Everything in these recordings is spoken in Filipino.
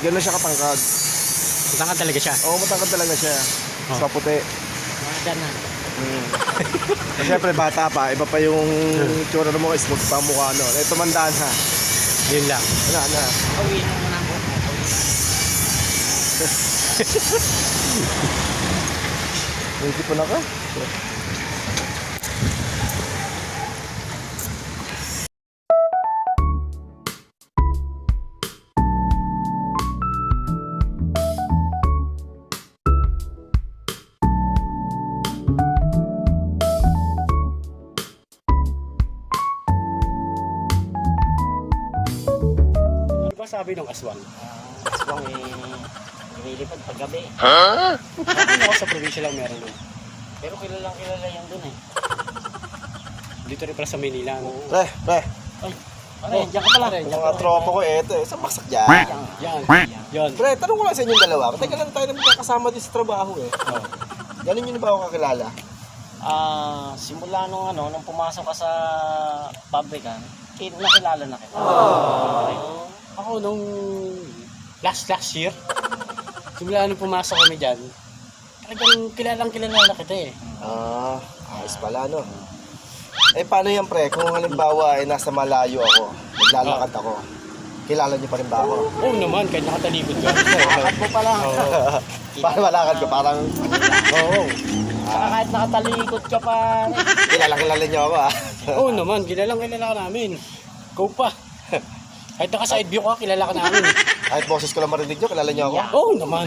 Gano'n siya katangkad. Matangkad talaga siya. Oo, matangkad talaga siya. Oh. Sa puti. Mga dyan na. Siyempre bata pa, iba pa yung tsura mo, smooth pa ang mukha no. Eh, tumandaan ha. Yun lang. Ano. Uwi na muna po. Hindi po na ka. Ano ba sabi ng aswang? Aswang lumilipad pag gabi. Ano ako sa probinsya lang meron nun. Pero kilalang kilala yan dun eh. Dito rin pala sa Manila. No? Pre. Ay, pare, diyan ka pala. Yung mga tropa ko eto eh. Saan baksak dyan? Yan. Yan. Pre, tanong ko lang sa inyong dalawa. Teka lang tayo na magkakasama din sa trabaho eh. Galing nyo na ba ako kakilala? Simula nung pumasok ka sa pabrika, nakilala na kita. Ako nung last year, simula nung pumasok kami dyan, talagang kilala na kita eh. Ayos pala no. Eh paano yan pre, kung halimbawa ay nasa malayo ako, naglalakad ako, kilala niyo pa rin ba ako? Oo naman, kahit nakatalikod ka. Lakad mo pala. Oo. Paano malakad ko? Parang, Oo. Saka kahit nakatalikod ka pa. kilala niyo ako ah. Oo naman, kilala ka namin. Go pa. Kahit naka-side view ka, kilala ka namin. Kahit boses ko lang marinig niyo, kilala niyo ako? Oo naman.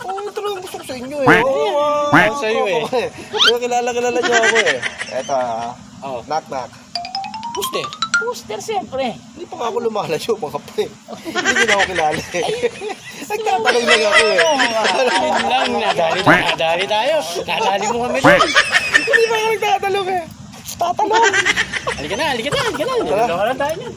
Ito lang gusto ko sa inyo eh. Oo, Sa'yo eh. Kilala niyo ako eh. Eto Oo. knock. Puste. Booster siyempre. Hindi pa nga ako lumalayo mga pre. Hindi niyo na ako kilala eh. Nagtatanong lang ako eh. Yun lang, nadali tayo. Nadali mo kami rin. Hindi pa ako nagtatanong eh. Tatanong. Halika na. Naloko lang tayo yan.